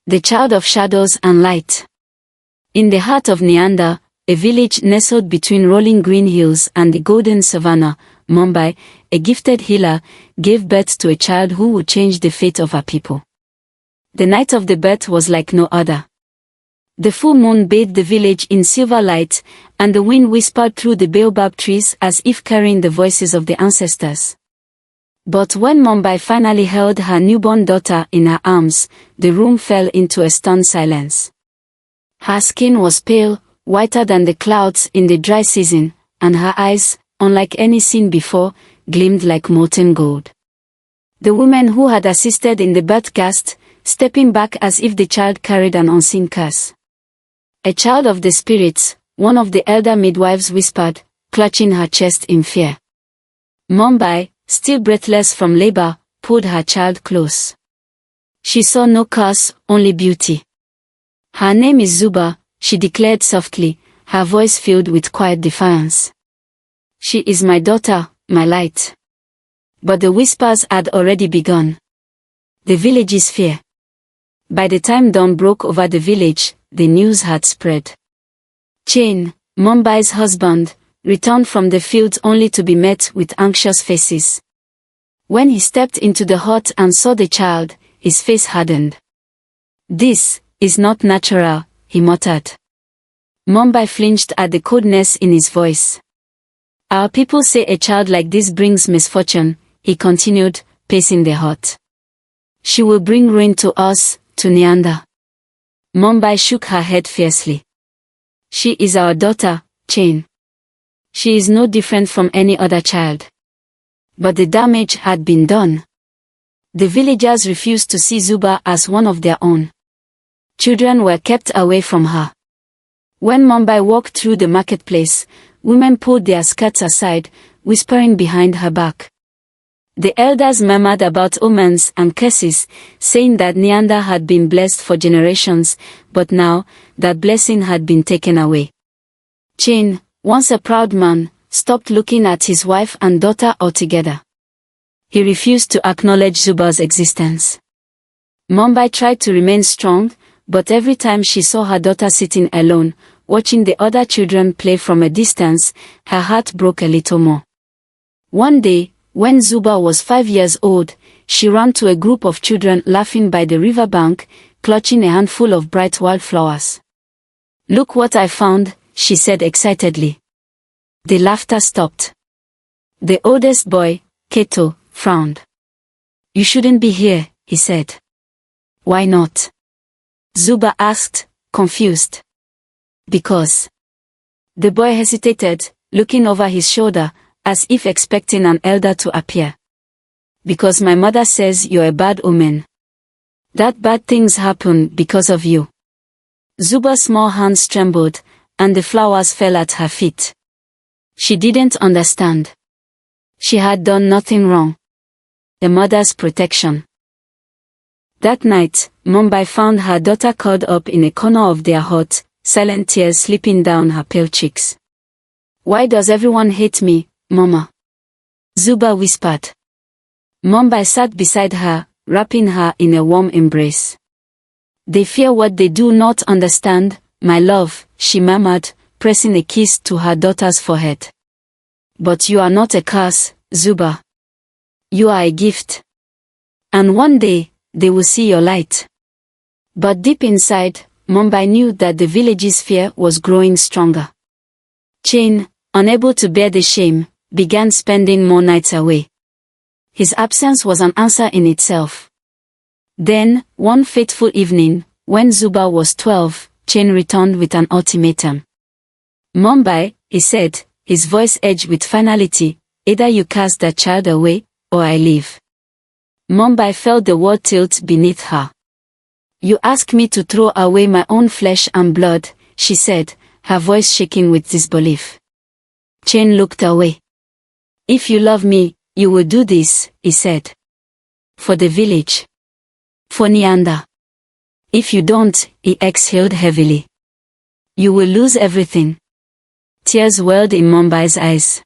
The child of shadows and light. In the heart of Neander, a village nestled between rolling green hills and the golden savanna, Mumbai, a gifted healer, gave birth to a child who would change the fate of her people. The night of the birth was like no other. The full moon bathed the village in silver light, and the wind whispered through the baobab trees as if carrying the voices of the ancestors. But when Mumbai finally held her newborn daughter in her arms, the room fell into a stunned silence. Her skin was pale, whiter than the clouds in the dry season, and her eyes, unlike any seen before, gleamed like molten gold. The woman who had assisted in the birth gasped, stepping back as if the child carried an unseen curse. "A child of the spirits," one of the elder midwives whispered, clutching her chest in fear. Mumbai, still breathless from labor, pulled her child close. She saw no curse, only beauty. "Her name is Zuba," she declared softly, her voice filled with quiet defiance. "She is my daughter, my light." But the whispers had already begun. The village's fear. By the time dawn broke over the village, the news had spread. Chain, Mumbai's husband, returned from the fields only to be met with anxious faces. When he stepped into the hut and saw the child, his face hardened. "This is not natural," he muttered. Mumbai flinched at the coldness in his voice. "Our people say a child like this brings misfortune," he continued, pacing the hut. "She will bring ruin to us, to Neander." Mumbai shook her head fiercely. "She is our daughter, Chain. She is no different from any other child." But the damage had been done. The villagers refused to see Zuba as one of their own. Children were kept away from her. When Mumbai walked through the marketplace, women pulled their skirts aside, whispering behind her back. The elders murmured about omens and curses, saying that Neander had been blessed for generations, but now, that blessing had been taken away. Chain, once a proud man, stopped looking at his wife and daughter altogether. He refused to acknowledge Zuba's existence. Mumbai tried to remain strong, but every time she saw her daughter sitting alone, watching the other children play from a distance, her heart broke a little more. One day, when Zuba was 5 years old, she ran to a group of children laughing by the riverbank, clutching a handful of bright wildflowers. "Look what I found," she said excitedly. The laughter stopped. The oldest boy, Keto, frowned. "You shouldn't be here," he said. "Why not?" Zuba asked, confused. "Because." The boy hesitated, looking over his shoulder, as if expecting an elder to appear. "Because my mother says you're a bad omen. That bad things happen because of you." Zuba's small hands trembled, and the flowers fell at her feet. She didn't understand. She had done nothing wrong. A mother's protection. That night, Mumbai found her daughter curled up in a corner of their hut, silent tears slipping down her pale cheeks. "Why does everyone hate me, Mama?" Zuba whispered. Mumbai sat beside her, wrapping her in a warm embrace. "They fear what they do not understand, my love," she murmured, pressing a kiss to her daughter's forehead. "But you are not a curse, Zuba. You are a gift. And one day, they will see your light." But deep inside, Mumbai knew that the village's fear was growing stronger. Chain, unable to bear the shame, began spending more nights away. His absence was an answer in itself. Then, one fateful evening, when Zuba was 12, Chain returned with an ultimatum. "Mumbai," he said, his voice edged with finality, "either you cast that child away, or I leave." Mumbai felt the world tilt beneath her. "You ask me to throw away my own flesh and blood," she said, her voice shaking with disbelief. Chain looked away. "If you love me, you will do this," he said. "For the village. For Neander. If you don't," he exhaled heavily, "you will lose everything." Tears welled in Mumbai's eyes.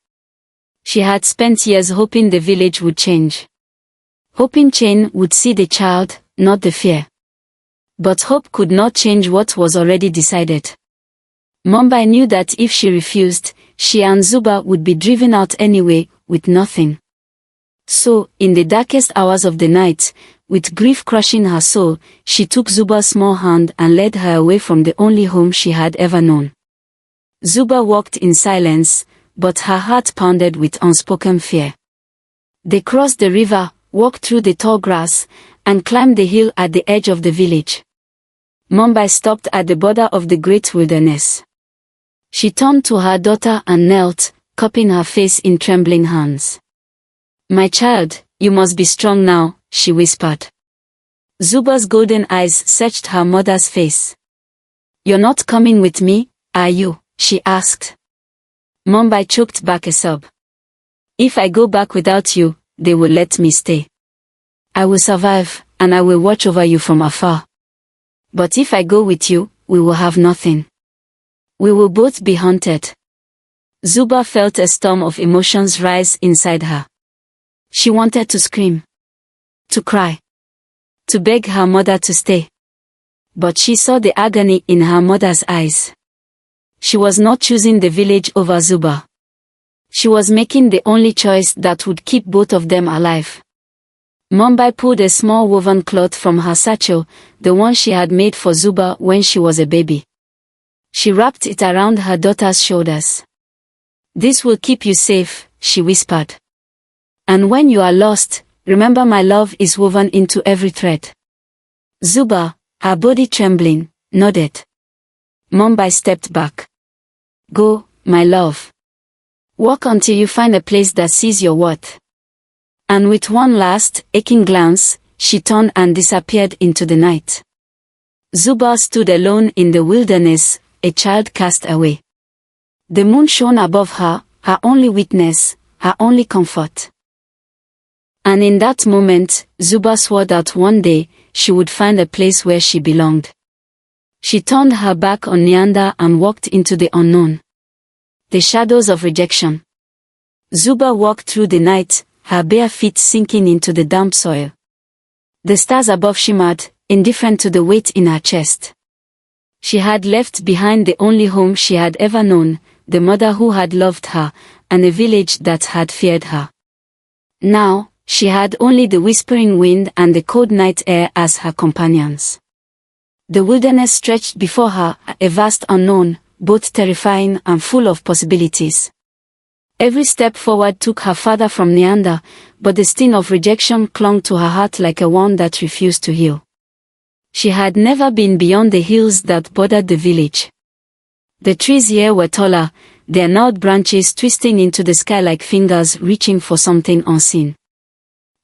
She had spent years hoping the village would change. Hoping Chain would see the child, not the fear. But hope could not change what was already decided. Mumbai knew that if she refused, she and Zuba would be driven out anyway, with nothing. So, in the darkest hours of the night, with grief crushing her soul, she took Zuba's small hand and led her away from the only home she had ever known. Zuba walked in silence, but her heart pounded with unspoken fear. They crossed the river, walked through the tall grass, and climbed the hill at the edge of the village. Mumbai stopped at the border of the great wilderness. She turned to her daughter and knelt, cupping her face in trembling hands. "My child, you must be strong now," she whispered. Zuba's golden eyes searched her mother's face. "You're not coming with me, are you?" she asked. Mumbai choked back a sob. "If I go back without you, they will let me stay. I will survive, and I will watch over you from afar. But if I go with you, we will have nothing. We will both be haunted." Zuba felt a storm of emotions rise inside her. She wanted to scream, to cry, to beg her mother to stay. But she saw the agony in her mother's eyes. She was not choosing the village over Zuba. She was making the only choice that would keep both of them alive. Mumbai pulled a small woven cloth from her satchel, the one she had made for Zuba when she was a baby. She wrapped it around her daughter's shoulders. "This will keep you safe," she whispered. "And when you are lost, remember my love is woven into every thread." Zuba, her body trembling, nodded. Mumbai stepped back. "Go, my love. Walk until you find a place that sees your worth." And with one last, aching glance, she turned and disappeared into the night. Zuba stood alone in the wilderness, a child cast away. The moon shone above her, her only witness, her only comfort. And in that moment, Zuba swore that one day, she would find a place where she belonged. She turned her back on Neander and walked into the unknown. The shadows of rejection. Zuba walked through the night, her bare feet sinking into the damp soil. The stars above shimmered, indifferent to the weight in her chest. She had left behind the only home she had ever known, the mother who had loved her, and a village that had feared her. Now, she had only the whispering wind and the cold night air as her companions. The wilderness stretched before her, a vast unknown, both terrifying and full of possibilities. Every step forward took her farther from Neander, but the sting of rejection clung to her heart like a wound that refused to heal. She had never been beyond the hills that bordered the village. The trees here were taller, their gnarled branches twisting into the sky like fingers reaching for something unseen.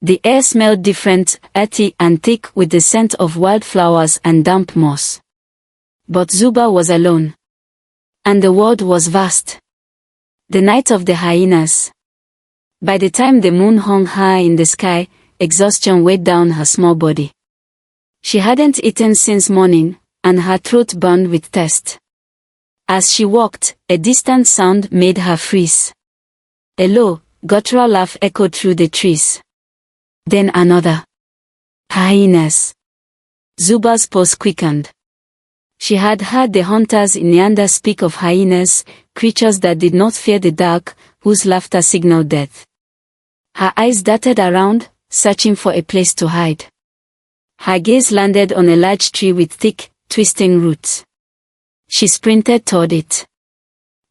The air smelled different, earthy and thick with the scent of wildflowers and damp moss. But Zuba was alone. And the world was vast. The night of the hyenas. By the time the moon hung high in the sky, exhaustion weighed down her small body. She hadn't eaten since morning, and her throat burned with thirst. As she walked, a distant sound made her freeze. A low, guttural laugh echoed through the trees. Then another. Hyenas. Zuba's pulse quickened. She had heard the hunters in Neander speak of hyenas, creatures that did not fear the dark, whose laughter signaled death. Her eyes darted around, searching for a place to hide. Her gaze landed on a large tree with thick, twisting roots. She sprinted toward it.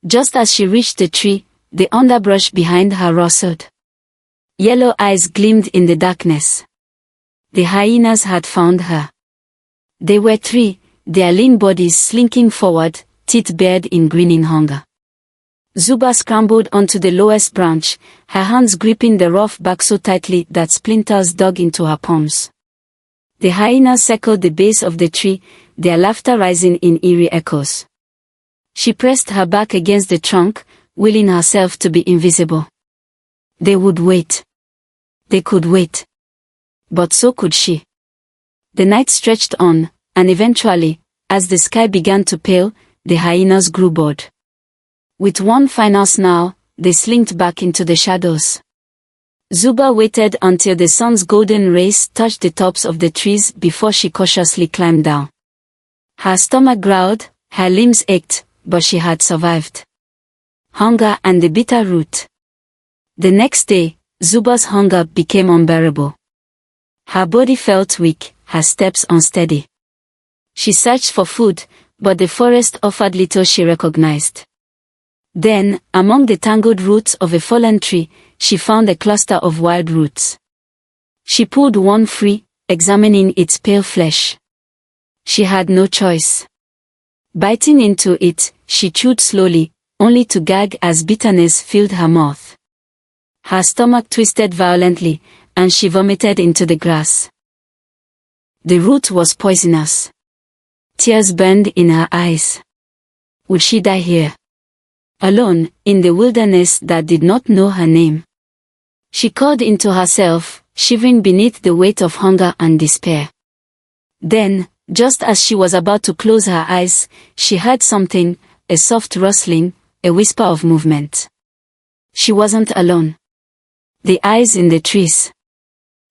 Just as she reached the tree, the underbrush behind her rustled. Yellow eyes gleamed in the darkness. The hyenas had found her. They were three, their lean bodies slinking forward, teeth bared in grinning hunger. Zuba scrambled onto the lowest branch, her hands gripping the rough bark so tightly that splinters dug into her palms. The hyenas circled the base of the tree, their laughter rising in eerie echoes. She pressed her back against the trunk, willing herself to be invisible. They would wait. They could wait. But so could she. The night stretched on, and eventually, as the sky began to pale, the hyenas grew bored. With one final snarl, they slinked back into the shadows. Zuba waited until the sun's golden rays touched the tops of the trees before she cautiously climbed down. Her stomach growled, her limbs ached, but she had survived. Hunger and the bitter root. The next day, Zuba's hunger became unbearable. Her body felt weak, her steps unsteady. She searched for food, but the forest offered little she recognized. Then, among the tangled roots of a fallen tree, she found a cluster of wild roots. She pulled one free, examining its pale flesh. She had no choice. Biting into it, she chewed slowly, only to gag as bitterness filled her mouth. Her stomach twisted violently, and she vomited into the grass. The root was poisonous. Tears burned in her eyes. Would she die here? Alone, in the wilderness that did not know her name. She called into herself, shivering beneath the weight of hunger and despair. Then, just as she was about to close her eyes, she heard something, a soft rustling, a whisper of movement. She wasn't alone. The eyes in the trees.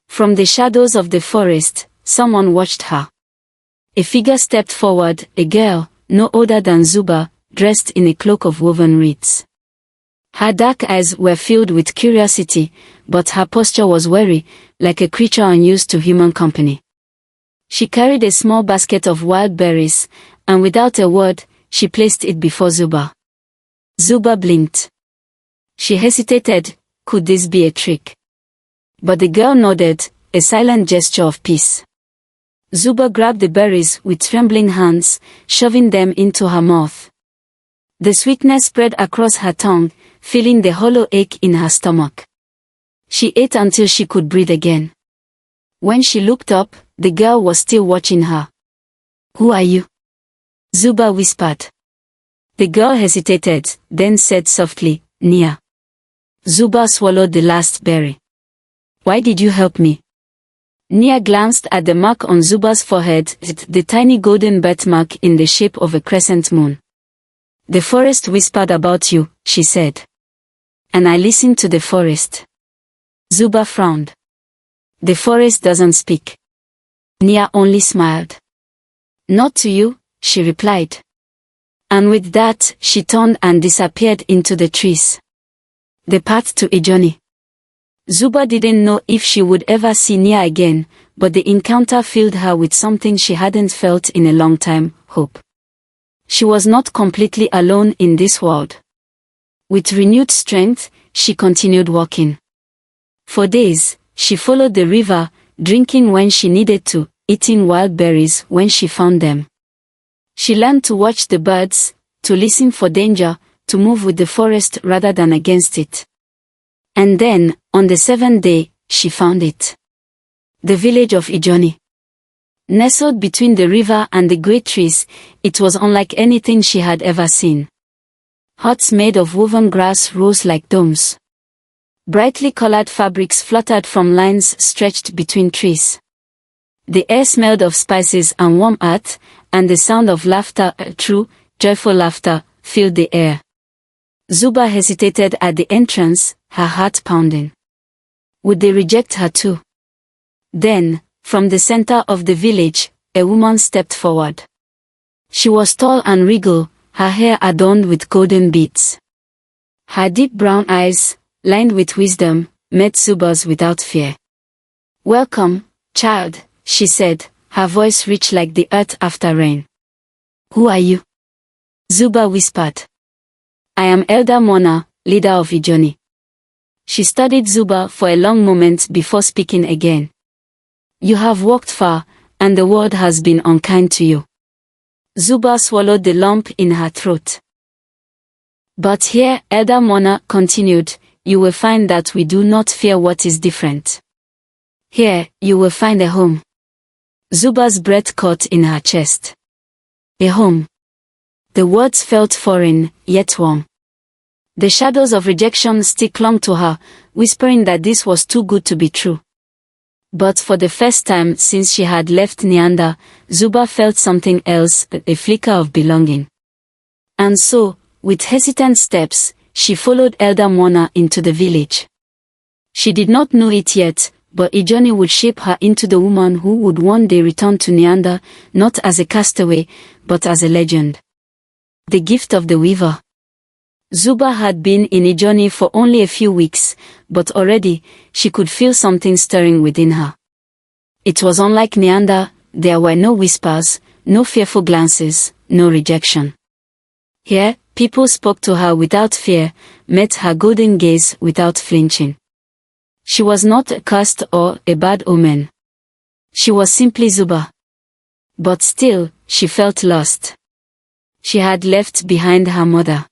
From the shadows of the forest, someone watched her. A figure stepped forward, a girl, no older than Zuba, dressed in a cloak of woven reeds. Her dark eyes were filled with curiosity, but her posture was wary, like a creature unused to human company. She carried a small basket of wild berries, and without a word, she placed it before Zuba. Zuba blinked. She hesitated, could this be a trick? But the girl nodded, a silent gesture of peace. Zuba grabbed the berries with trembling hands, shoving them into her mouth. The sweetness spread across her tongue, filling the hollow ache in her stomach. She ate until she could breathe again. When she looked up, the girl was still watching her. "Who are you?" Zuba whispered. The girl hesitated, then said softly, "Nia." Zuba swallowed the last berry. "Why did you help me?" Nia glanced at the mark on Zuba's forehead, the tiny golden birthmark in the shape of a crescent moon. "The forest whispered about you," she said. "And I listened to the forest." Zuba frowned. "The forest doesn't speak." Nia only smiled. "Not to you," she replied. And with that, she turned and disappeared into the trees. The path to a journey. Zuba didn't know if she would ever see Nia again, but the encounter filled her with something she hadn't felt in a long time, hope. She was not completely alone in this world. With renewed strength, she continued walking. For days, she followed the river, drinking when she needed to, eating wild berries when she found them. She learned to watch the birds, to listen for danger, to move with the forest rather than against it. And then, on the seventh day, she found it. The village of Ijoni. Nestled between the river and the great trees, it was unlike anything she had ever seen. Huts made of woven grass rose like domes. Brightly colored fabrics fluttered from lines stretched between trees. The air smelled of spices and warm earth, and the sound of laughter, true, joyful laughter, filled the air. Zuba hesitated at the entrance, her heart pounding. Would they reject her too? Then, from the center of the village, a woman stepped forward. She was tall and regal, her hair adorned with golden beads. Her deep brown eyes, lined with wisdom, met Zuba's without fear. "Welcome, child," she said, her voice rich like the earth after rain. "Who are you?" Zuba whispered. "I am Elder Mona, leader of Ijoni." She studied Zuba for a long moment before speaking again. "You have walked far, and the world has been unkind to you." Zuba swallowed the lump in her throat. "But here," Elder Mona continued, "you will find that we do not fear what is different. Here, you will find a home." Zuba's breath caught in her chest. A home. The words felt foreign, yet warm. The shadows of rejection still clung to her, whispering that this was too good to be true. But for the first time since she had left Neander, Zuba felt something else, a flicker of belonging. And so, with hesitant steps, she followed Elder Mona into the village. She did not know it yet, but Ijoni would shape her into the woman who would one day return to Neander, not as a castaway, but as a legend. The gift of the weaver. Zuba had been in Ijoni for only a few weeks, but already, she could feel something stirring within her. It was unlike Neander. There were no whispers, no fearful glances, no rejection. Here, people spoke to her without fear, met her golden gaze without flinching. She was not a cursed or a bad omen. She was simply Zuba. But still, she felt lost. She had left behind her mother.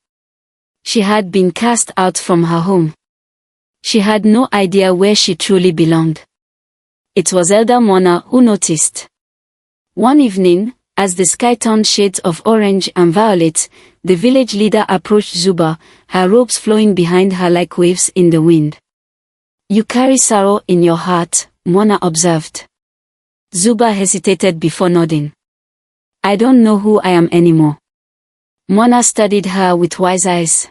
She had been cast out from her home. She had no idea where she truly belonged. It was Elder Mona who noticed. One evening, as the sky turned shades of orange and violet, the village leader approached Zuba, her robes flowing behind her like waves in the wind. "You carry sorrow in your heart," Mona observed. Zuba hesitated before nodding. "I don't know who I am anymore." Mona studied her with wise eyes.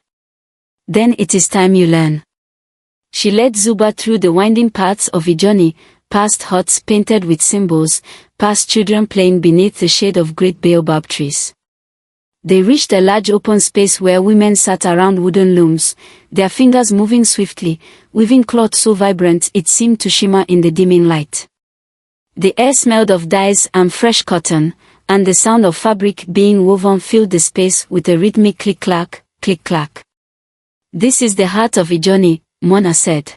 "Then it is time you learn." She led Zuba through the winding paths of Ijoni, past huts painted with symbols, past children playing beneath the shade of great baobab trees. They reached a large open space where women sat around wooden looms, their fingers moving swiftly, weaving cloth so vibrant it seemed to shimmer in the dimming light. The air smelled of dyes and fresh cotton, and the sound of fabric being woven filled the space with a rhythmic click-clack, click-clack. "This is the heart of Ijoni," Mona said.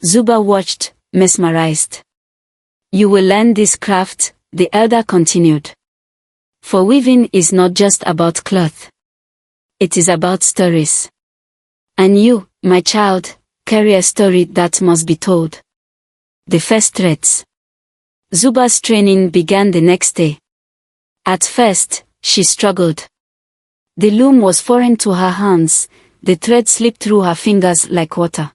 Zuba watched, mesmerized. "You will learn this craft," the elder continued. "For weaving is not just about cloth. It is about stories. And you, my child, carry a story that must be told." The first threads. Zuba's training began the next day. At first, she struggled. The loom was foreign to her hands, the thread slipped through her fingers like water.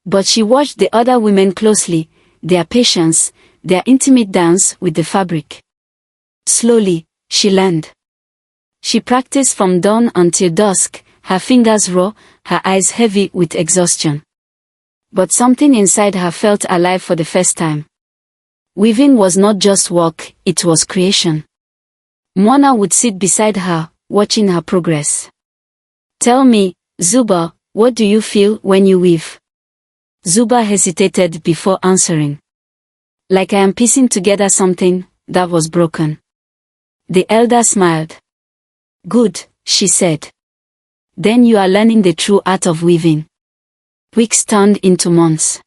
But she watched the other women closely, their patience, their intimate dance with the fabric. Slowly, she learned. She practiced from dawn until dusk, her fingers raw, her eyes heavy with exhaustion. But something inside her felt alive for the first time. Weaving was not just work, it was creation. Mona would sit beside her, watching her progress. "Tell me, Zuba, what do you feel when you weave?" Zuba hesitated before answering. "Like I am piecing together something that was broken." The elder smiled. "Good," she said. "Then you are learning the true art of weaving." Weeks turned into months.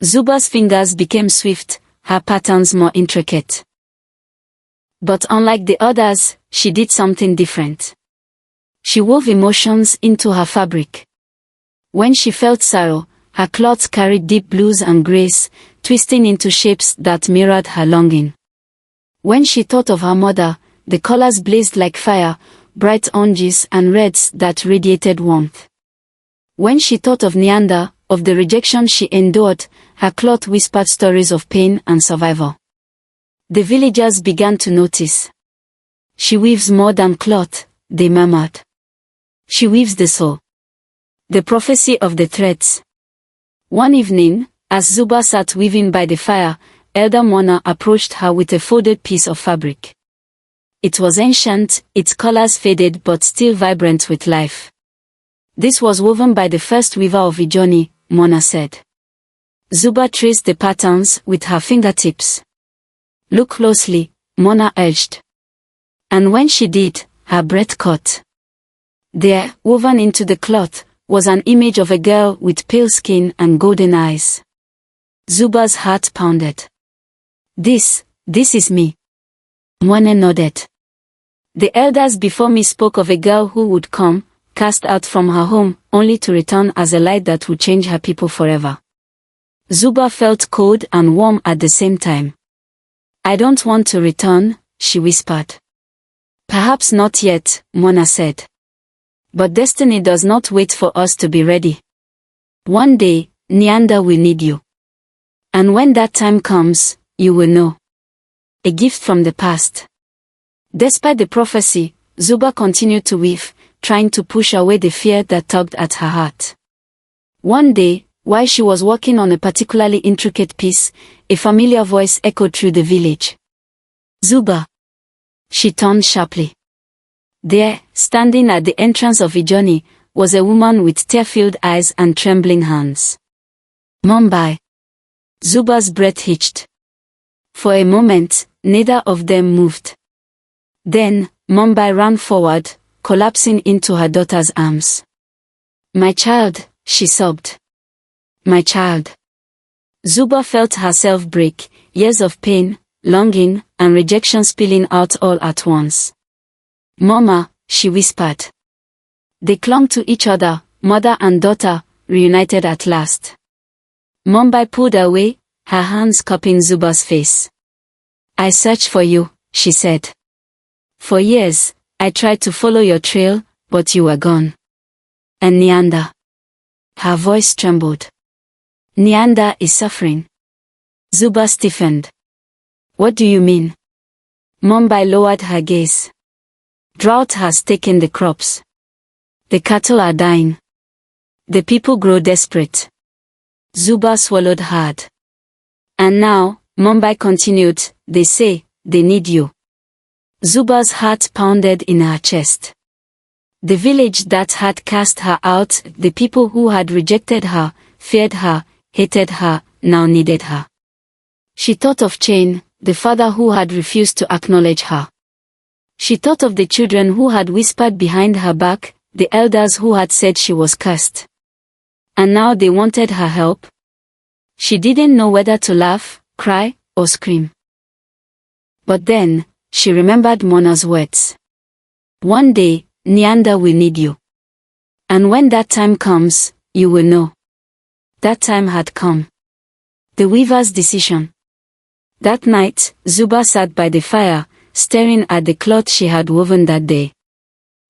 Zuba's fingers became swift, her patterns more intricate. But unlike the others, she did something different. She wove emotions into her fabric. When she felt sorrow, her cloths carried deep blues and grays, twisting into shapes that mirrored her longing. When she thought of her mother, the colors blazed like fire, bright oranges and reds that radiated warmth. When she thought of Neander, of the rejection she endured, her cloth whispered stories of pain and survival. The villagers began to notice. "She weaves more than cloth," they murmured. "She weaves the soul." The prophecy of the threads. One evening, as Zuba sat weaving by the fire, Elder Mona approached her with a folded piece of fabric. It was ancient, its colors faded but still vibrant with life. "This was woven by the first weaver of Ijoni," Mona said. Zuba traced the patterns with her fingertips. "Look closely," Mona urged. And when she did, her breath caught. There, woven into the cloth, was an image of a girl with pale skin and golden eyes. Zuba's heart pounded. This is me." Mona nodded. "The elders before me spoke of a girl who would come, cast out from her home, only to return as a light that would change her people forever." Zuba felt cold and warm at the same time. "I don't want to return," she whispered. "Perhaps not yet," Mona said. "But destiny does not wait for us to be ready. One day, Neander will need you. And when that time comes, you will know." A gift from the past. Despite the prophecy, Zuba continued to weave, trying to push away the fear that tugged at her heart. One day, While she was working on a particularly intricate piece, a familiar voice echoed through the village. Zuba. She turned sharply. There, standing at the entrance of Ijoni, was a woman with tear-filled eyes and trembling hands. Mumbai. Zuba's breath hitched. For a moment, neither of them moved. Then, Mumbai ran forward, collapsing into her daughter's arms. My child, she sobbed. My child. Zuba felt herself break, years of pain, longing, and rejection spilling out all at once. Mama, she whispered. They clung to each other, mother and daughter, reunited at last. Mumbai pulled away, her hands cupping Zuba's face. I searched for you, she said. For years, I tried to follow your trail, but you were gone. And Neanda. Her voice trembled. Neanda is suffering. Zuba stiffened. What do you mean? Mumbai lowered her gaze. Drought has taken the crops. The cattle are dying. The people grow desperate. Zuba swallowed hard. And now, Mumbai continued, they say, they need you. Zuba's heart pounded in her chest. The village that had cast her out, the people who had rejected her, feared her, hated her, now needed her. She thought of Chain, the father who had refused to acknowledge her. She thought of the children who had whispered behind her back, the elders who had said she was cursed. And now they wanted her help. She didn't know whether to laugh, cry, or scream. But then, she remembered Mona's words. One day, Neanda will need you. And when that time comes, you will know. That time had come. The weaver's decision. That night, Zuba sat by the fire, staring at the cloth she had woven that day.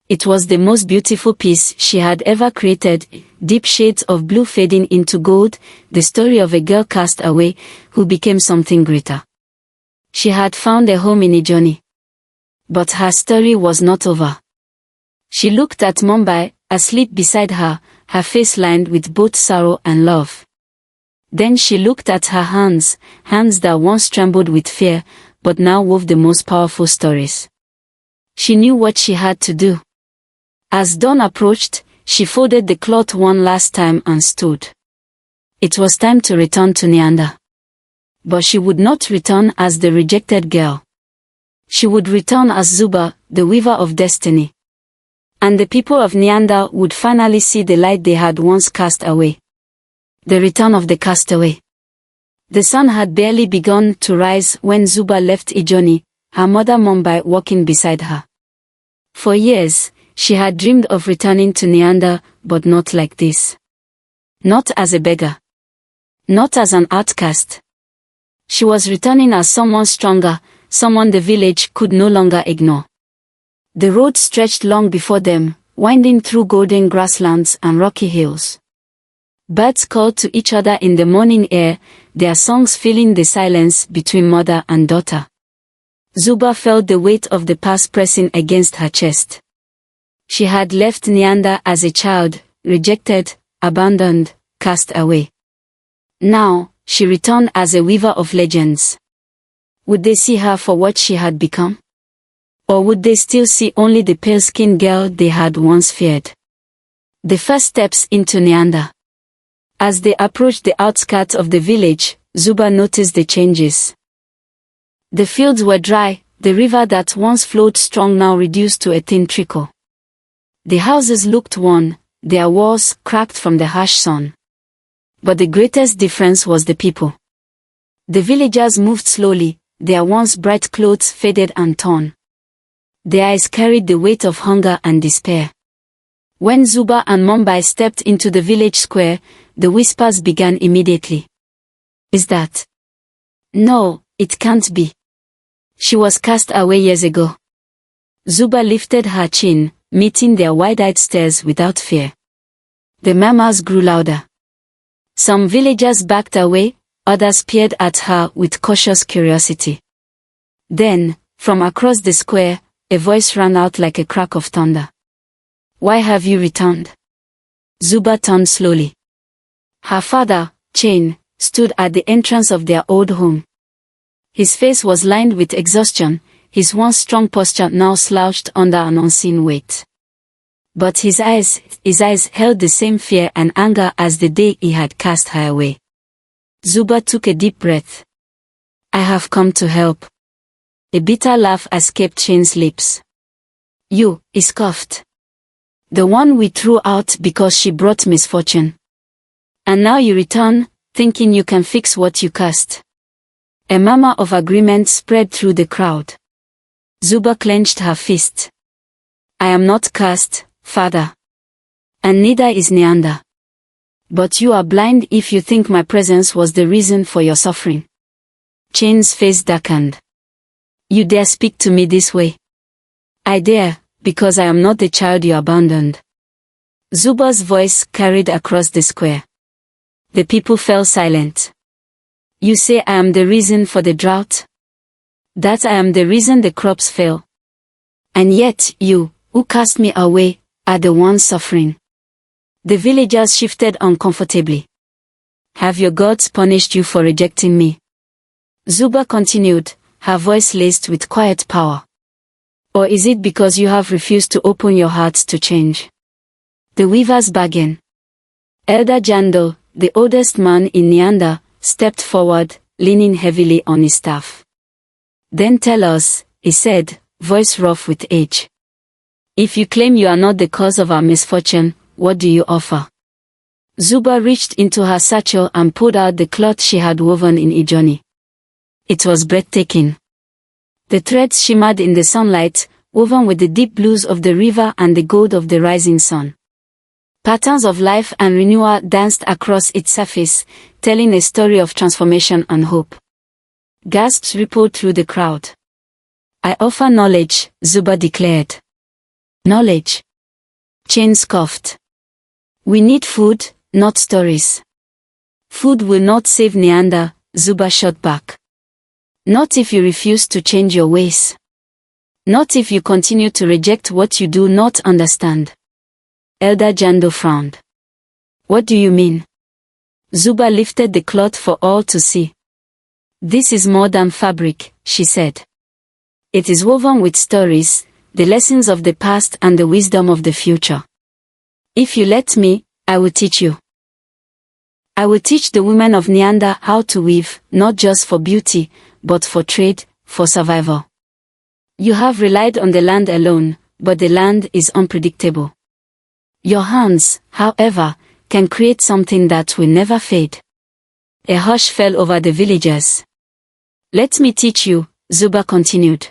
It was the most beautiful piece she had ever created, deep shades of blue fading into gold, the story of a girl cast away, who became something greater. She had found a home in Ijoni. But her story was not over. She looked at Mumbai, asleep beside her, her face lined with both sorrow and love. Then she looked at her hands, hands that once trembled with fear, but now wove the most powerful stories. She knew what she had to do. As dawn approached, she folded the cloth one last time and stood. It was time to return to Neanda. But she would not return as the rejected girl. She would return as Zuba, the weaver of destiny. And the people of Neanda would finally see the light they had once cast away. The return of the castaway. The sun had barely begun to rise when Zuba left Ijoni, her mother Mumbai walking beside her. For years, she had dreamed of returning to Neanda, but not like this. Not as a beggar. Not as an outcast. She was returning as someone stronger, someone the village could no longer ignore. The road stretched long before them, winding through golden grasslands and rocky hills. Birds called to each other in the morning air, their songs filling the silence between mother and daughter. Zuba felt the weight of the past pressing against her chest. She had left Neanda as a child, rejected, abandoned, cast away. Now, she returned as a weaver of legends. Would they see her for what she had become? Or would they still see only the pale-skinned girl they had once feared? The first steps into Neanda. As they approached the outskirts of the village, Zuba noticed the changes. The fields were dry, the river that once flowed strong now reduced to a thin trickle. The houses looked worn, their walls cracked from the harsh sun. But the greatest difference was the people. The villagers moved slowly, their once bright clothes faded and torn. Their eyes carried the weight of hunger and despair. When Zuba and Mumbai stepped into the village square, the whispers began immediately. Is that? No, it can't be. She was cast away years ago. Zuba lifted her chin, meeting their wide-eyed stares without fear. The murmurs grew louder. Some villagers backed away, others peered at her with cautious curiosity. Then, from across the square, a voice rang out like a crack of thunder. Why have you returned? Zuba turned slowly. Her father, Chain, stood at the entrance of their old home. His face was lined with exhaustion, his once strong posture now slouched under an unseen weight. But his eyes held the same fear and anger as the day he had cast her away. Zuba took a deep breath. "I have come to help." A bitter laugh escaped Chain's lips. "You," he scoffed. "The one we threw out because she brought misfortune. And now you return, thinking you can fix what you cursed." A murmur of agreement spread through the crowd. Zuba clenched her fist. "I am not cursed, father. And neither is Neander. But you are blind if you think my presence was the reason for your suffering." Chain's face darkened. "You dare speak to me this way?" "I dare, because I am not the child you abandoned." Zuba's voice carried across the square. The people fell silent. "You say I am the reason for the drought? That I am the reason the crops fail? And yet you, who cast me away, are the ones suffering." The villagers shifted uncomfortably. "Have your gods punished you for rejecting me?" Zuba continued, her voice laced with quiet power. "Or is it because you have refused to open your hearts to change?" The weavers bargained. Elder Jandal, the oldest man in Neander, stepped forward, leaning heavily on his staff. "Then tell us," he said, voice rough with age. "If you claim you are not the cause of our misfortune, what do you offer?" Zuba reached into her satchel and pulled out the cloth she had woven in Ijoni. It was breathtaking. The threads shimmered in the sunlight, woven with the deep blues of the river and the gold of the rising sun. Patterns of life and renewal danced across its surface, telling a story of transformation and hope. Gasps rippled through the crowd. "I offer knowledge," Zuba declared. "Knowledge?" Chain scoffed. "We need food, not stories." "Food will not save Neander," Zuba shot back. "Not if you refuse to change your ways. Not if you continue to reject what you do not understand." Elder Jando frowned. "What do you mean?" Zuba lifted the cloth for all to see. "This is more than fabric," she said. "It is woven with stories, the lessons of the past and the wisdom of the future. If you let me, I will teach you. I will teach the women of Neander how to weave, not just for beauty, but for trade, for survival. You have relied on the land alone, but the land is unpredictable. Your hands, however, can create something that will never fade." A hush fell over the villagers. "Let me teach you," Zuba continued.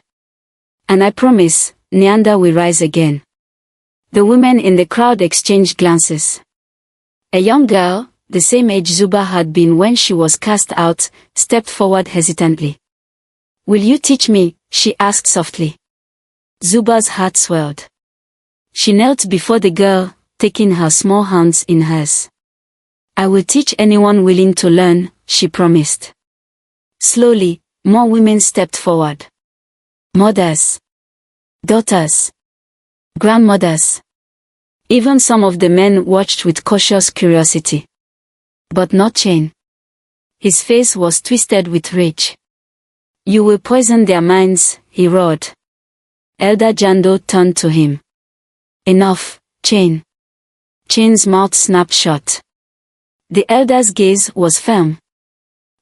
"And I promise, Neander will rise again." The women in the crowd exchanged glances. A young girl, the same age Zuba had been when she was cast out, stepped forward hesitantly. "Will you teach me?" she asked softly. Zuba's heart swelled. She knelt before the girl, taking her small hands in hers. "I will teach anyone willing to learn," she promised. Slowly, more women stepped forward. Mothers, daughters, grandmothers. Even some of the men watched with cautious curiosity. But not Chain. His face was twisted with rage. "You will poison their minds," he roared. Elder Jando turned to him. "Enough, Chain." Chain's mouth snapped shut. The elder's gaze was firm.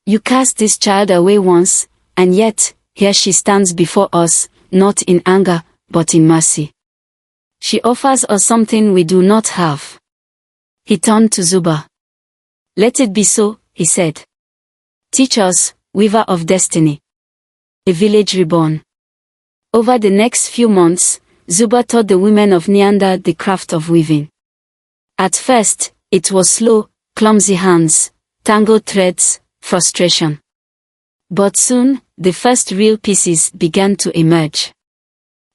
"You cast this child away once, and yet, here she stands before us, not in anger, but in mercy. She offers us something we do not have." He turned to Zuba. "Let it be so," he said. "Teach us, weaver of destiny. A village reborn." Over the next few months, Zuba taught the women of Neander the craft of weaving. At first, it was slow, clumsy hands, tangled threads, frustration. But soon, the first real pieces began to emerge.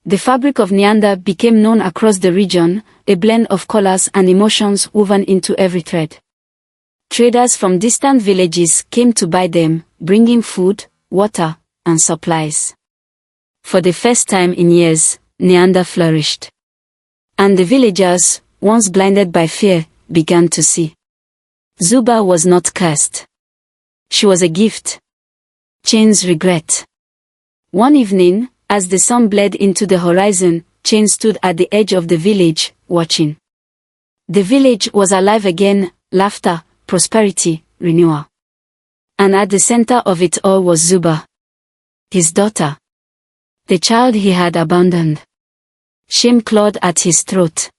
The fabric of Neander became known across the region, a blend of colors and emotions woven into every thread. Traders from distant villages came to buy them, bringing food, water, and supplies. For the first time in years, Neander flourished. And the villagers, once blinded by fear, began to see. Zuba was not cursed. She was a gift. Chain's regret. One evening, as the sun bled into the horizon, Chain stood at the edge of the village, watching. The village was alive again, laughter, prosperity, renewal. And at the center of it all was Zuba. His daughter. The child he had abandoned. Shame clawed at his throat.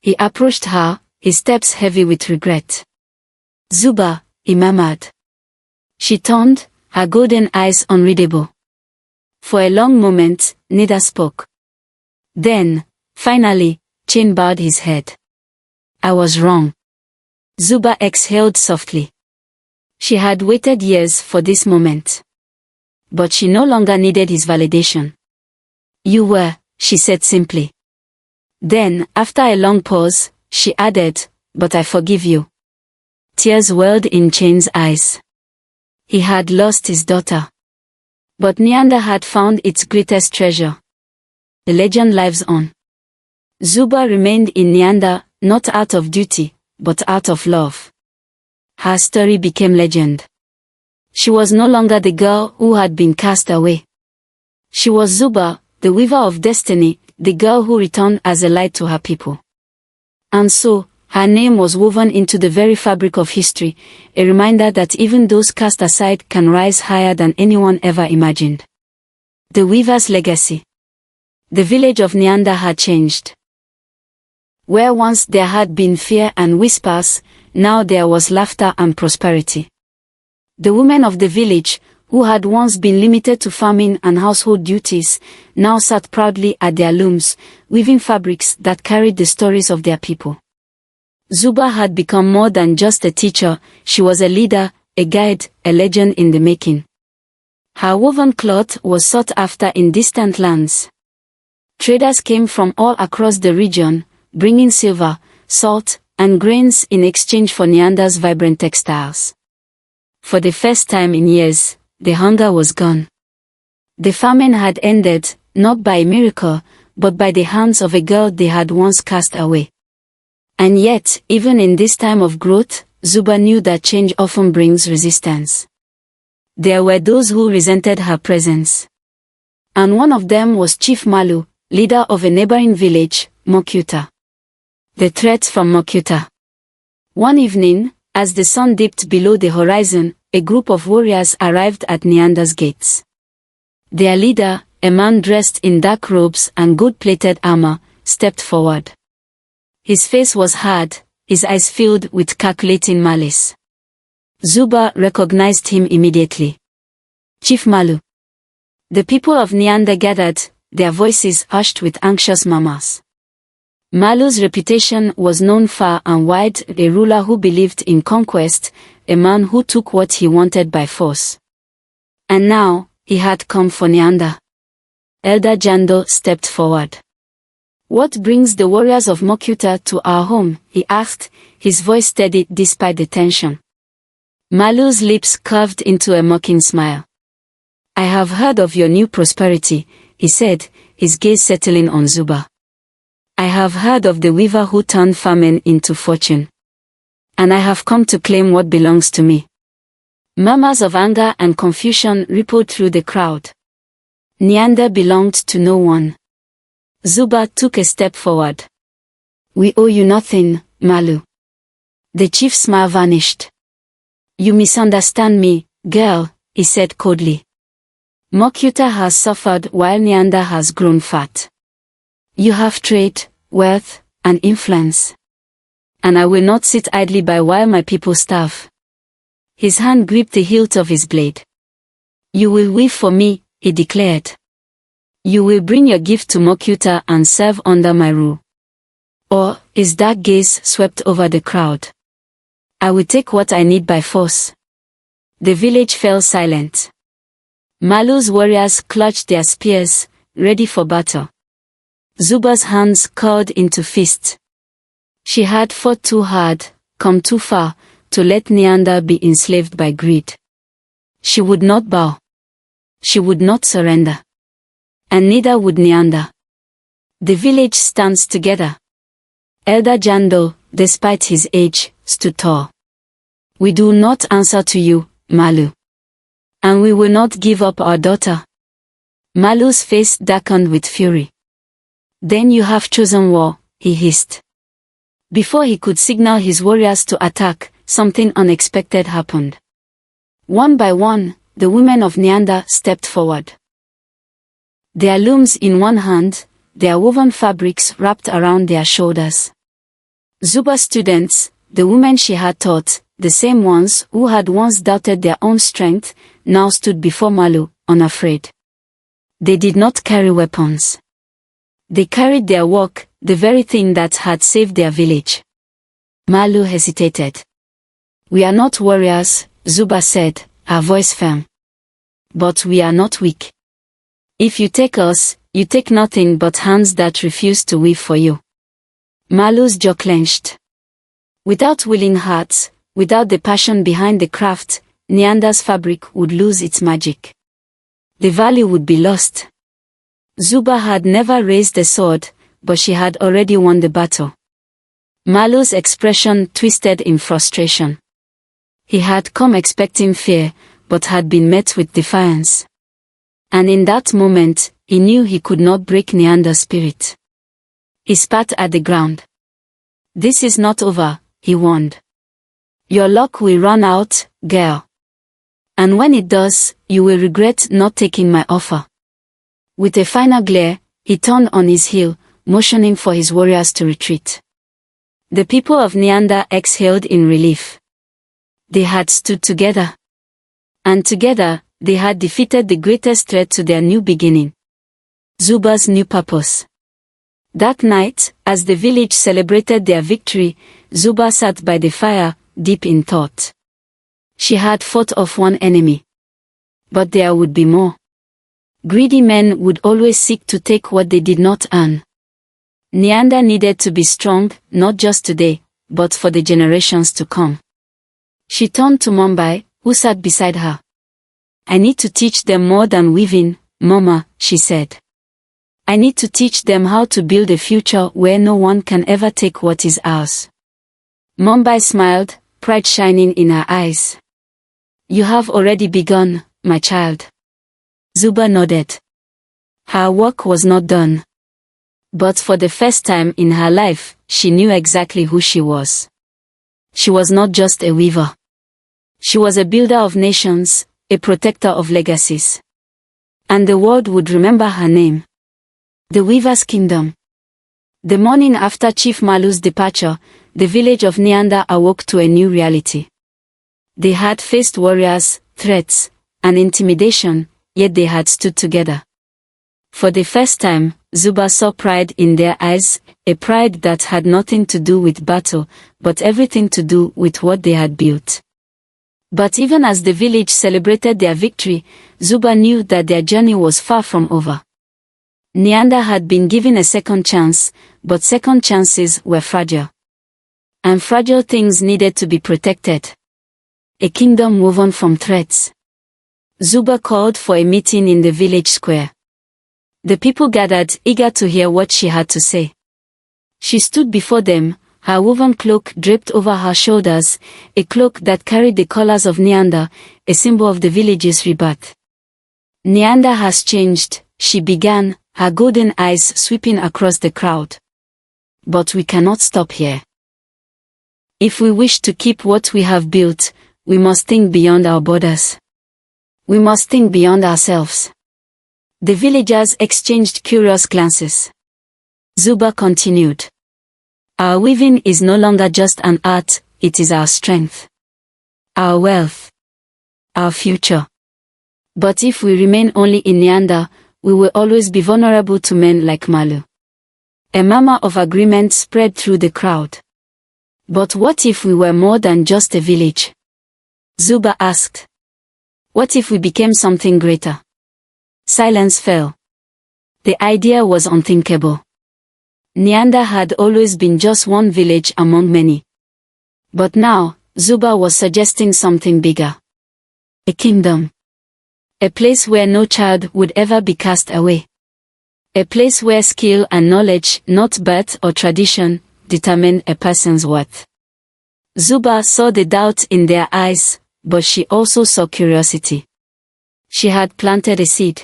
He approached her, his steps heavy with regret. Zuba, he murmured. She turned, her golden eyes unreadable. For a long moment, neither spoke. Then, finally, Chain bowed his head. I was wrong. Zuba exhaled softly. She had waited years for this moment. But she no longer needed his validation. You were, she said simply. Then, after a long pause, she added, but I forgive you. Tears welled in Chain's eyes. He had lost his daughter. But Neander had found its greatest treasure. The legend lives on. Zuba remained in Neander, not out of duty, but out of love. Her story became legend. She was no longer the girl who had been cast away. She was Zuba, the weaver of destiny, the girl who returned as a light to her people. And so, her name was woven into the very fabric of history, a reminder that even those cast aside can rise higher than anyone ever imagined. The weaver's legacy. The village of Neander had changed. Where once there had been fear and whispers, now there was laughter and prosperity. The women of the village, who had once been limited to farming and household duties, now sat proudly at their looms, weaving fabrics that carried the stories of their people. Zuba had become more than just a teacher, she was a leader, a guide, a legend in the making. Her woven cloth was sought after in distant lands. Traders came from all across the region, bringing silver, salt, and grains in exchange for Neander's vibrant textiles. For the first time in years, the hunger was gone. The famine had ended, not by a miracle, but by the hands of a girl they had once cast away. And yet, even in this time of growth, Zuba knew that change often brings resistance. There were those who resented her presence. And one of them was Chief Malu, leader of a neighboring village, Mokuta. The threat from Mokuta. One evening, as the sun dipped below the horizon, a group of warriors arrived at Neander's gates. Their leader, a man dressed in dark robes and gold-plated armor, stepped forward. His face was hard, his eyes filled with calculating malice. Zuba recognized him immediately. Chief Malu. The people of Neander gathered, their voices hushed with anxious murmurs. Malu's reputation was known far and wide, a ruler who believed in conquest, a man who took what he wanted by force. And now, he had come for Neander. Elder Jando stepped forward. What brings the warriors of Mokuta to our home? He asked, his voice steady despite the tension. Malu's lips curved into a mocking smile. I have heard of your new prosperity, he said, his gaze settling on Zuba. I have heard of the weaver who turned famine into fortune. And I have come to claim what belongs to me. Murmurs of anger and confusion rippled through the crowd. Neander belonged to no one. Zuba took a step forward. We owe you nothing, Malu. The chief's smile vanished. You misunderstand me, girl, he said coldly. Mokuta has suffered while Neander has grown fat. You have trade, wealth, and influence. And I will not sit idly by while my people starve. His hand gripped the hilt of his blade. You will weave for me, he declared. You will bring your gift to Mokuta and serve under my rule. Or, his dark gaze swept over the crowd. I will take what I need by force. The village fell silent. Malu's warriors clutched their spears, ready for battle. Zuba's hands curled into fists. She had fought too hard, come too far, to let Neander be enslaved by greed. She would not bow. She would not surrender. And neither would Neander. The village stands together. Elder Jando, despite his age, stood tall. We do not answer to you, Malu. And we will not give up our daughter. Malu's face darkened with fury. Then you have chosen war, he hissed. Before he could signal his warriors to attack, something unexpected happened. One by one, the women of Neander stepped forward. Their looms in one hand, their woven fabrics wrapped around their shoulders. Zuba's students, the women she had taught, the same ones who had once doubted their own strength, now stood before Malu, unafraid. They did not carry weapons. They carried their work, the very thing that had saved their village. Malu hesitated. We are not warriors, Zuba said, her voice firm. But we are not weak. If you take us, you take nothing but hands that refuse to weave for you. Malu's jaw clenched. Without willing hearts, without the passion behind the craft, Neander's fabric would lose its magic. The value would be lost. Zuba had never raised a sword, but she had already won the battle. Malu's expression twisted in frustration. He had come expecting fear, but had been met with defiance. And in that moment, he knew he could not break Neander's spirit. He spat at the ground. This is not over, he warned. Your luck will run out, girl. And when it does, you will regret not taking my offer. With a final glare, he turned on his heel, motioning for his warriors to retreat. The people of Neander exhaled in relief. They had stood together. And together, they had defeated the greatest threat to their new beginning. Zuba's new purpose. That night, as the village celebrated their victory, Zuba sat by the fire, deep in thought. She had fought off one enemy. But there would be more. Greedy men would always seek to take what they did not earn. Neander needed to be strong, not just today, but for the generations to come. She turned to Mumbai, who sat beside her. I need to teach them more than weaving, Mama, she said. I need to teach them how to build a future where no one can ever take what is ours. Mumbai smiled, pride shining in her eyes. You have already begun, my child. Zuba nodded. Her work was not done. But for the first time in her life, she knew exactly who she was. She was not just a weaver. She was a builder of nations, a protector of legacies. And the world would remember her name. The Weaver's Kingdom. The morning after Chief Malu's departure, the village of Neander awoke to a new reality. They had faced warriors, threats, and intimidation, yet they had stood together. For the first time, Zuba saw pride in their eyes, a pride that had nothing to do with battle, but everything to do with what they had built. But even as the village celebrated their victory, Zuba knew that their journey was far from over. Neander had been given a second chance, but second chances were fragile. And fragile things needed to be protected. A kingdom woven from threats. Zuba called for a meeting in the village square. The people gathered, eager to hear what she had to say. She stood before them, her woven cloak draped over her shoulders, a cloak that carried the colors of Neander, a symbol of the village's rebirth. Neander has changed, she began, her golden eyes sweeping across the crowd. But we cannot stop here. If we wish to keep what we have built, we must think beyond our borders. We must think beyond ourselves. The villagers exchanged curious glances. Zuba continued. Our weaving is no longer just an art, it is our strength. Our wealth. Our future. But if we remain only in Neander, we will always be vulnerable to men like Malu. A murmur of agreement spread through the crowd. But what if we were more than just a village? Zuba asked. What if we became something greater? Silence fell. The idea was unthinkable. Neander had always been just one village among many. But now, Zuba was suggesting something bigger. A kingdom. A place where no child would ever be cast away. A place where skill and knowledge, not birth or tradition, determine a person's worth. Zuba saw the doubt in their eyes, but she also saw curiosity. She had planted a seed.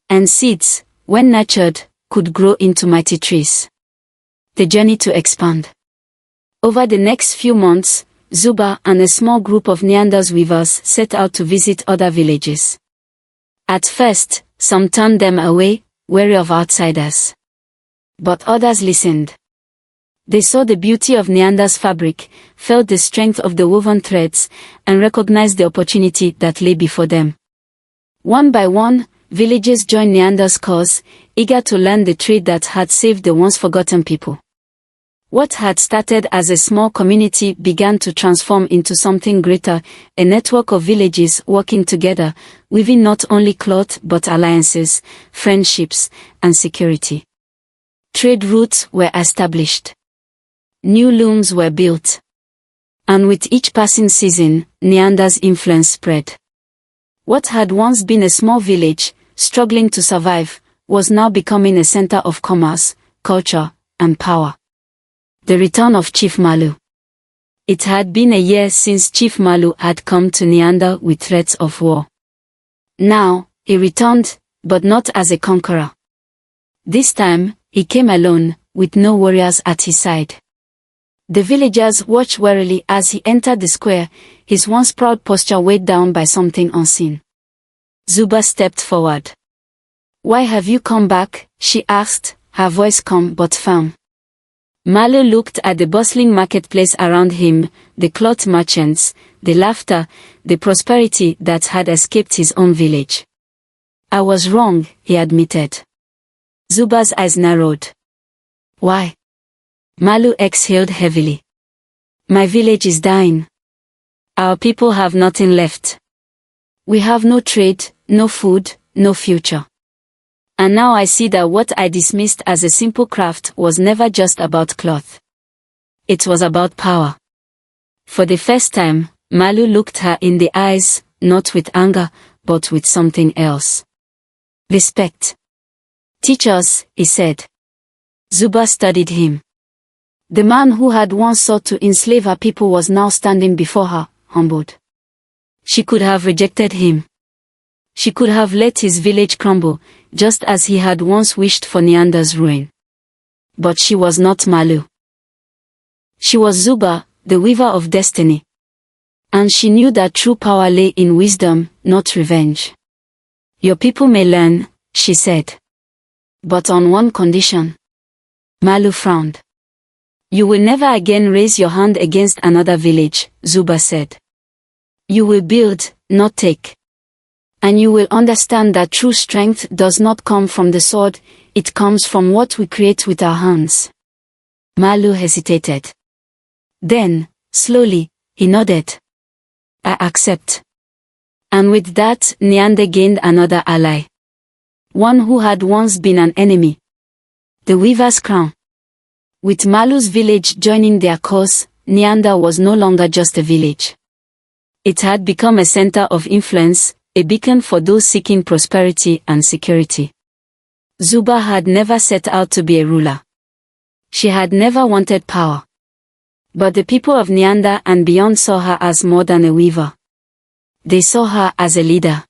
And seeds, when nurtured, could grow into mighty trees. The journey to expand. Over the next few months, Zuba and a small group of Neanders weavers set out to visit other villages. At first, some turned them away, wary of outsiders. But others listened. They saw the beauty of Neander's fabric, felt the strength of the woven threads, and recognized the opportunity that lay before them. One by one, villages joined Neander's cause, eager to learn the trade that had saved the once forgotten people. What had started as a small community began to transform into something greater, a network of villages working together, weaving not only cloth but alliances, friendships, and security. Trade routes were established. New looms were built. And with each passing season, Neander's influence spread. What had once been a small village, struggling to survive, was now becoming a center of commerce, culture, and power. The return of Chief Malu. It had been a year since Chief Malu had come to Neander with threats of war. Now, he returned, but not as a conqueror. This time, he came alone, with no warriors at his side. The villagers watched warily as he entered the square, his once proud posture weighed down by something unseen. Zuba stepped forward. "Why have you come back?" she asked, her voice calm but firm. Malu looked at the bustling marketplace around him, the cloth merchants, the laughter, the prosperity that had escaped his own village. "I was wrong," he admitted. Zuba's eyes narrowed. "Why?" Malu exhaled heavily. "My village is dying. Our people have nothing left. We have no trade, no food, no future. And now I see that what I dismissed as a simple craft was never just about cloth. It was about power." For the first time, Malu looked her in the eyes, not with anger, but with something else. "Respect. Teach us," he said. Zuba studied him. The man who had once sought to enslave her people was now standing before her, humbled. She could have rejected him. She could have let his village crumble, just as he had once wished for Neander's ruin. But she was not Malu. She was Zuba, the weaver of destiny. And she knew that true power lay in wisdom, not revenge. "Your people may learn," she said. "But on one condition." Malu frowned. "You will never again raise your hand against another village," Zuba said. "You will build, not take. And you will understand that true strength does not come from the sword, it comes from what we create with our hands." Malu hesitated. Then, slowly, he nodded. "I accept." And with that, Neander gained another ally. One who had once been an enemy. The weaver's crown. With Malu's village joining their cause, Neander was no longer just a village. It had become a center of influence, a beacon for those seeking prosperity and security. Zuba had never set out to be a ruler. She had never wanted power. But the people of Neander and beyond saw her as more than a weaver. They saw her as a leader.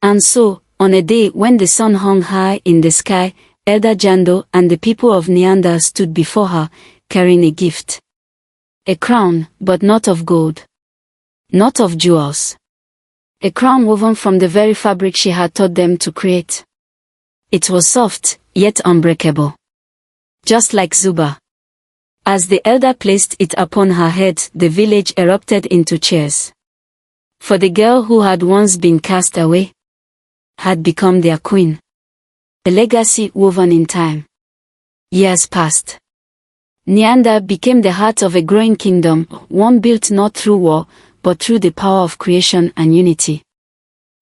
And so, on a day when the sun hung high in the sky, Elder Jando and the people of Neander stood before her, carrying a gift. A crown, but not of gold. Not of jewels. A crown woven from the very fabric she had taught them to create. It was soft, yet unbreakable. Just like Zuba. As the elder placed it upon her head, the village erupted into cheers. For the girl who had once been cast away had become their queen. A legacy woven in time. Years passed. Neander became the heart of a growing kingdom, one built not through war, but through the power of creation and unity.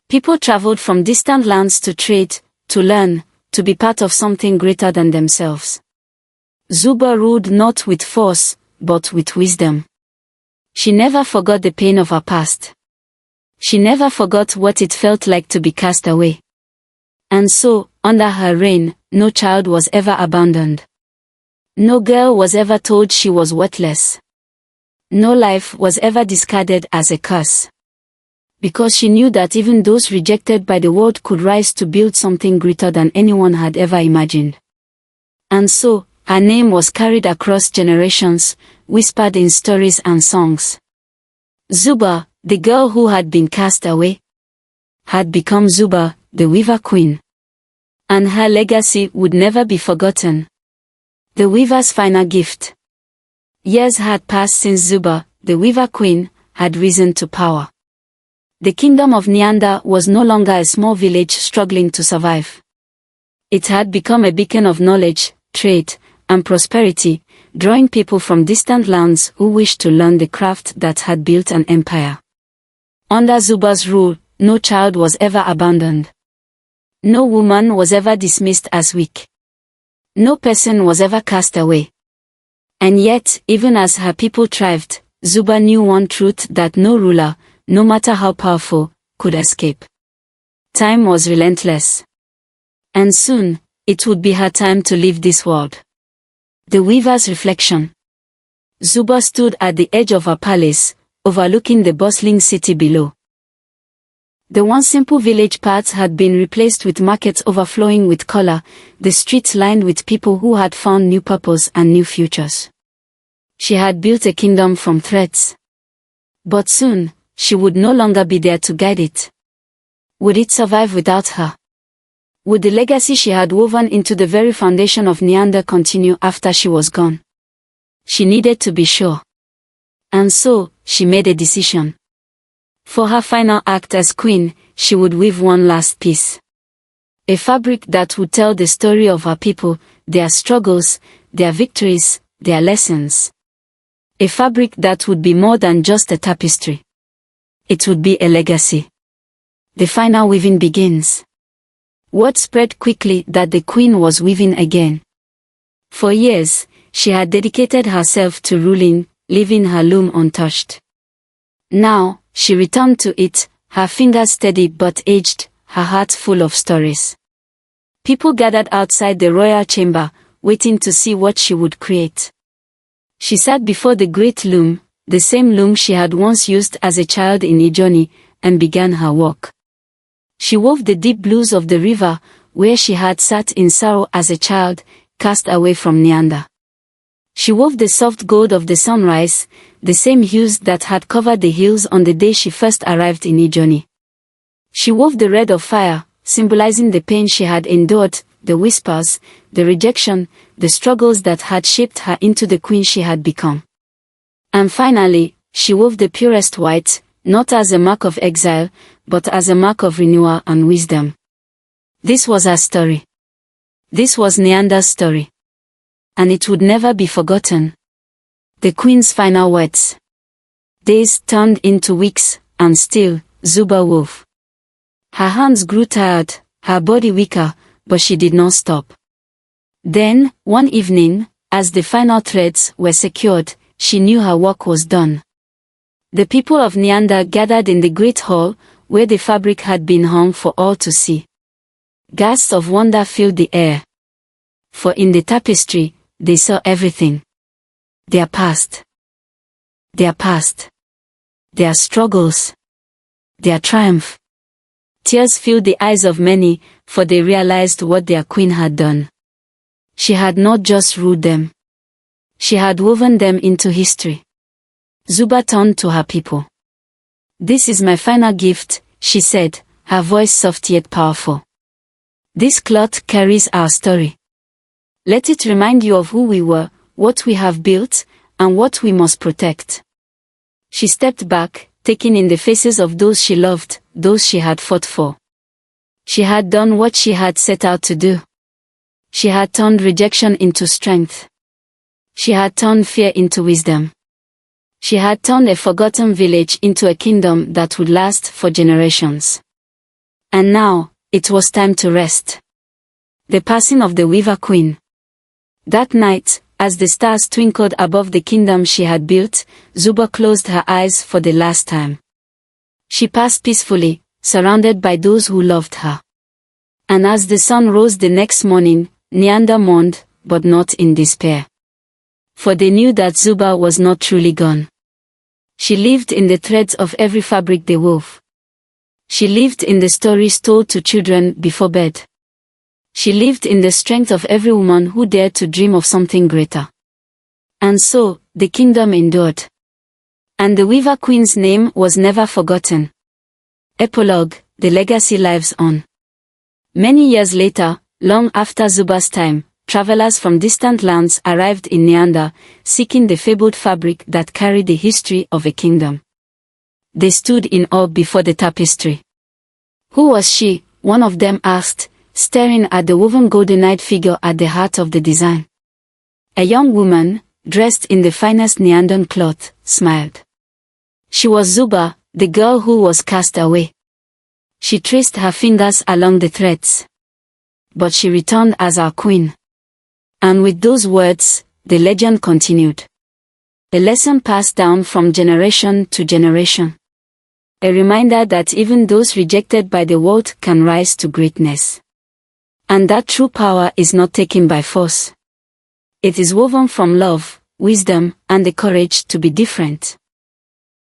People traveled from distant lands to trade, to learn, to be part of something greater than themselves. Zuba ruled not with force, but with wisdom. She never forgot the pain of her past. She never forgot what it felt like to be cast away. And so, under her reign, no child was ever abandoned. No girl was ever told she was worthless. No life was ever discarded as a curse. Because she knew that even those rejected by the world could rise to build something greater than anyone had ever imagined. And so, her name was carried across generations, whispered in stories and songs. Zuba, the girl who had been cast away, had become Zuba, the Weaver Queen. And her legacy would never be forgotten. The Weaver's final gift. Years had passed since Zuba, the Weaver Queen, had risen to power. The kingdom of Neander was no longer a small village struggling to survive. It had become a beacon of knowledge, trade, and prosperity, drawing people from distant lands who wished to learn the craft that had built an empire. Under Zuba's rule, no child was ever abandoned. No woman was ever dismissed as weak. No person was ever cast away. And yet, even as her people thrived, Zuba knew one truth that no ruler, no matter how powerful, could escape. Time was relentless. And soon, it would be her time to leave this world. The Weaver's reflection. Zuba stood at the edge of her palace, overlooking the bustling city below. The once simple village paths had been replaced with markets overflowing with color, the streets lined with people who had found new purpose and new futures. She had built a kingdom from threads. But soon, she would no longer be there to guide it. Would it survive without her? Would the legacy she had woven into the very foundation of Neander continue after she was gone? She needed to be sure. And so, she made a decision. For her final act as queen, she would weave one last piece. A fabric that would tell the story of her people, their struggles, their victories, their lessons. A fabric that would be more than just a tapestry. It would be a legacy. The final weaving begins. Word spread quickly that the queen was weaving again. For years, she had dedicated herself to ruling, leaving her loom untouched. Now, she returned to it, her fingers steady but aged, her heart full of stories. People gathered outside the royal chamber, waiting to see what she would create. She sat before the great loom, the same loom she had once used as a child in Ijoni, and began her work. She wove the deep blues of the river, where she had sat in sorrow as a child, cast away from Neander. She wove the soft gold of the sunrise, the same hues that had covered the hills on the day she first arrived in Ijoni. She wove the red of fire, symbolizing the pain she had endured, the whispers, the rejection, the struggles that had shaped her into the queen she had become. And finally, she wove the purest white, not as a mark of exile, but as a mark of renewal and wisdom. This was her story. This was Neander's story. And it would never be forgotten. The queen's final words. Days turned into weeks, and still, Zuba wove. Her hands grew tired, her body weaker, but she did not stop. Then, one evening, as the final threads were secured, she knew her work was done. The people of Neander gathered in the great hall, where the fabric had been hung for all to see. Gasps of wonder filled the air. For in the tapestry, they saw everything. Their past. Their past. Their struggles. Their triumph. Tears filled the eyes of many, for they realized what their queen had done. She had not just ruled them. She had woven them into history. Zuba turned to her people. This is my final gift, she said, her voice soft yet powerful. This cloth carries our story. Let it remind you of who we were, what we have built, and what we must protect. She stepped back, taking in the faces of those she loved, those she had fought for. She had done what she had set out to do. She had turned rejection into strength. She had turned fear into wisdom. She had turned a forgotten village into a kingdom that would last for generations. And now, it was time to rest. The passing of the Weaver Queen. That night, as the stars twinkled above the kingdom she had built, Zuba closed her eyes for the last time. She passed peacefully, surrounded by those who loved her. And as the sun rose the next morning, Neander mourned, but not in despair. For they knew that Zuba was not truly gone. She lived in the threads of every fabric they wove. She lived in the stories told to children before bed. She lived in the strength of every woman who dared to dream of something greater. And so, the kingdom endured. And the Weaver Queen's name was never forgotten. Epilogue, the legacy lives on. Many years later, long after Zuba's time, travelers from distant lands arrived in Neander, seeking the fabled fabric that carried the history of a kingdom. They stood in awe before the tapestry. Who was she? One of them asked, staring at the woven golden-eyed figure at the heart of the design. A young woman, dressed in the finest Neandern cloth, smiled. She was Zuba, the girl who was cast away. She traced her fingers along the threads. But she returned as our queen. And with those words, the legend continued. A lesson passed down from generation to generation. A reminder that even those rejected by the world can rise to greatness. And that true power is not taken by force. It is woven from love, wisdom, and the courage to be different.